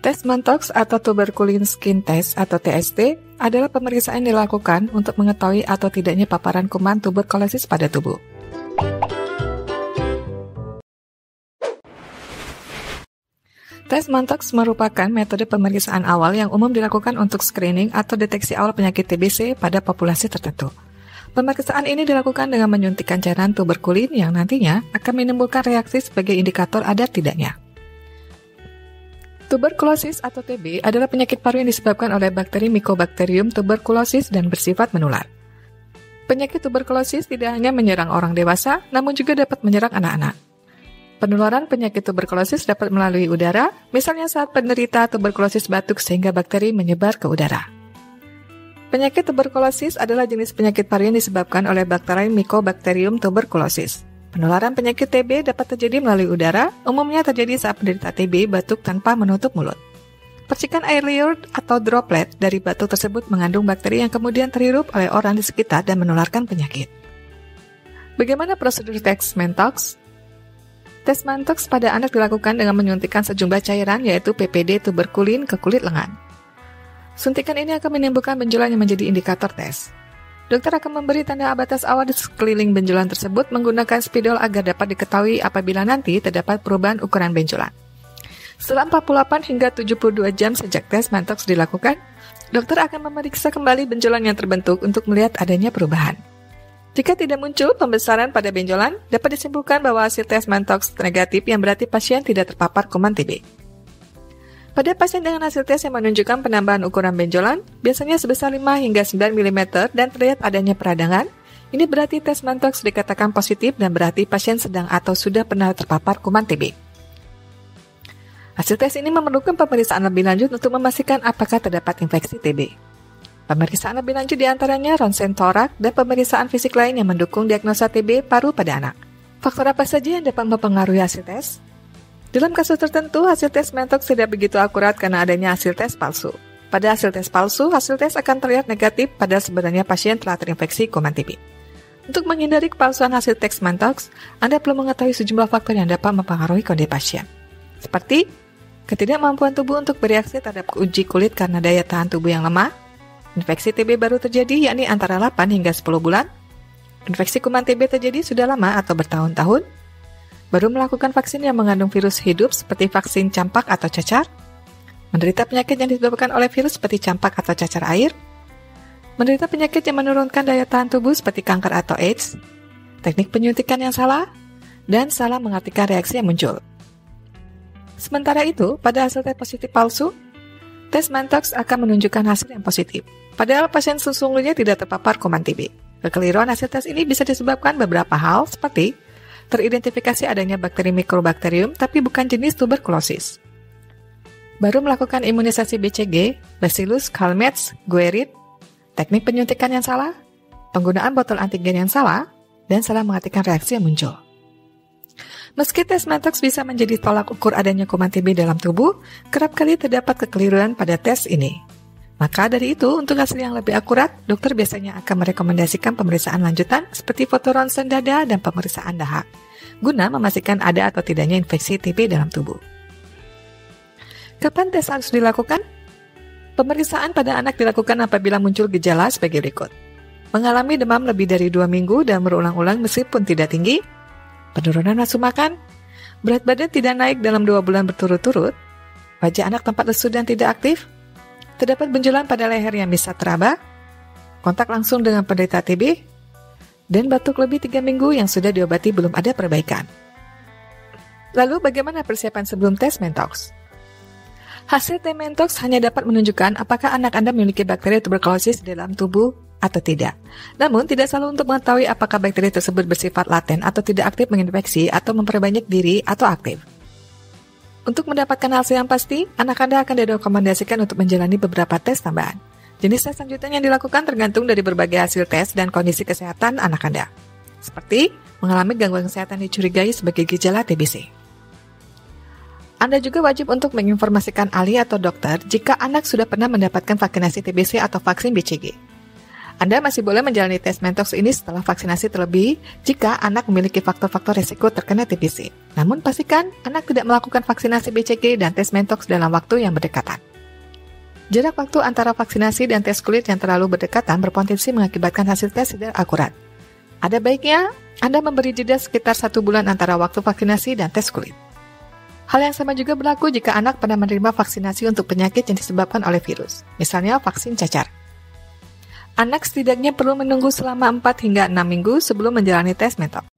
Tes Mantoux atau Tuberculin Skin Test atau TST adalah pemeriksaan yang dilakukan untuk mengetahui atau tidaknya paparan kuman tuberkulosis pada tubuh. Tes Mantoux merupakan metode pemeriksaan awal yang umum dilakukan untuk screening atau deteksi awal penyakit TBC pada populasi tertentu. Pemeriksaan ini dilakukan dengan menyuntikkan cairan tuberkulin yang nantinya akan menimbulkan reaksi sebagai indikator ada tidaknya. Tuberkulosis atau TB adalah penyakit paru yang disebabkan oleh bakteri Mycobacterium tuberculosis dan bersifat menular. Penyakit tuberkulosis tidak hanya menyerang orang dewasa, namun juga dapat menyerang anak-anak. Penularan penyakit tuberkulosis dapat melalui udara, misalnya saat penderita tuberkulosis batuk sehingga bakteri menyebar ke udara. Penyakit tuberkulosis adalah jenis penyakit paru yang disebabkan oleh bakteri Mycobacterium tuberculosis. Penularan penyakit TB dapat terjadi melalui udara, umumnya terjadi saat penderita TB batuk tanpa menutup mulut. Percikan air liur atau droplet dari batuk tersebut mengandung bakteri yang kemudian terhirup oleh orang di sekitar dan menularkan penyakit. Bagaimana prosedur tes Mantoux? Tes Mantoux pada anak dilakukan dengan menyuntikkan sejumlah cairan yaitu PPD tuberkulin ke kulit lengan. Suntikan ini akan menimbulkan benjolan yang menjadi indikator tes. Dokter akan memberi tanda batas awal di sekeliling benjolan tersebut menggunakan spidol agar dapat diketahui apabila nanti terdapat perubahan ukuran benjolan. Setelah 48 hingga 72 jam sejak tes Mantoux dilakukan, dokter akan memeriksa kembali benjolan yang terbentuk untuk melihat adanya perubahan. Jika tidak muncul pembesaran pada benjolan, dapat disimpulkan bahwa hasil tes Mantoux negatif yang berarti pasien tidak terpapar kuman TB. Pada pasien dengan hasil tes yang menunjukkan penambahan ukuran benjolan, biasanya sebesar 5 hingga 9 mm dan terlihat adanya peradangan, ini berarti tes Mantoux dikatakan positif dan berarti pasien sedang atau sudah pernah terpapar kuman TB. Hasil tes ini memerlukan pemeriksaan lebih lanjut untuk memastikan apakah terdapat infeksi TB. Pemeriksaan lebih lanjut diantaranya ronsen torak dan pemeriksaan fisik lain yang mendukung diagnosa TB paru pada anak. Faktor apa saja yang dapat mempengaruhi hasil tes? Dalam kasus tertentu, hasil tes Mantoux tidak begitu akurat karena adanya hasil tes palsu. Pada hasil tes palsu, hasil tes akan terlihat negatif padahal sebenarnya pasien telah terinfeksi kuman TB. Untuk menghindari kepalsuan hasil tes Mantoux, Anda perlu mengetahui sejumlah faktor yang dapat mempengaruhi kondisi pasien. Seperti ketidakmampuan tubuh untuk bereaksi terhadap uji kulit karena daya tahan tubuh yang lemah, infeksi TB baru terjadi yakni antara 8 hingga 10 bulan, infeksi kuman TB terjadi sudah lama atau bertahun-tahun, baru melakukan vaksin yang mengandung virus hidup seperti vaksin campak atau cacar, menderita penyakit yang disebabkan oleh virus seperti campak atau cacar air, menderita penyakit yang menurunkan daya tahan tubuh seperti kanker atau AIDS, teknik penyuntikan yang salah, dan salah mengartikan reaksi yang muncul. Sementara itu, pada hasil tes positif palsu, tes Mantoux akan menunjukkan hasil yang positif, padahal pasien sesungguhnya tidak terpapar kuman TB. Kekeliruan hasil tes ini bisa disebabkan beberapa hal seperti teridentifikasi adanya bakteri Mycobacterium tapi bukan jenis tuberkulosis. Baru melakukan imunisasi BCG, Bacillus calmette guerit, teknik penyuntikan yang salah, penggunaan botol antigen yang salah, dan salah mengartikan reaksi yang muncul. Meski tes Mantoux bisa menjadi tolak ukur adanya kuman TB dalam tubuh, kerap kali terdapat kekeliruan pada tes ini. Maka dari itu, untuk hasil yang lebih akurat, dokter biasanya akan merekomendasikan pemeriksaan lanjutan seperti foto ronsen dada dan pemeriksaan dahak, guna memastikan ada atau tidaknya infeksi TB dalam tubuh. Kapan tes harus dilakukan? Pemeriksaan pada anak dilakukan apabila muncul gejala sebagai berikut. Mengalami demam lebih dari 2 minggu dan berulang-ulang meskipun tidak tinggi, penurunan nafsu makan, berat badan tidak naik dalam 2 bulan berturut-turut, wajah anak tampak lesu dan tidak aktif, terdapat benjolan pada leher yang bisa teraba, kontak langsung dengan penderita TB, dan batuk lebih 3 minggu yang sudah diobati belum ada perbaikan. Lalu bagaimana persiapan sebelum tes Mantoux? Hasil tes Mantoux hanya dapat menunjukkan apakah anak Anda memiliki bakteri tuberkulosis dalam tubuh atau tidak. Namun tidak selalu untuk mengetahui apakah bakteri tersebut bersifat laten atau tidak aktif menginfeksi atau memperbanyak diri atau aktif. Untuk mendapatkan hasil yang pasti, anak Anda akan direkomendasikan untuk menjalani beberapa tes tambahan. Jenis tes selanjutnya yang dilakukan tergantung dari berbagai hasil tes dan kondisi kesehatan anak Anda. Seperti mengalami gangguan kesehatan dicurigai sebagai gejala TBC. Anda juga wajib untuk menginformasikan ahli atau dokter jika anak sudah pernah mendapatkan vaksinasi TBC atau vaksin BCG. Anda masih boleh menjalani tes Mentox ini setelah vaksinasi terlebih jika anak memiliki faktor-faktor risiko terkena TBC. Namun pastikan anak tidak melakukan vaksinasi BCG dan tes Mentox dalam waktu yang berdekatan. Jarak waktu antara vaksinasi dan tes kulit yang terlalu berdekatan berpotensi mengakibatkan hasil tes tidak akurat. Ada baiknya Anda memberi jeda sekitar 1 bulan antara waktu vaksinasi dan tes kulit. Hal yang sama juga berlaku jika anak pernah menerima vaksinasi untuk penyakit yang disebabkan oleh virus, misalnya vaksin cacar. Anak setidaknya perlu menunggu selama 4 hingga 6 minggu sebelum menjalani tes Mentox.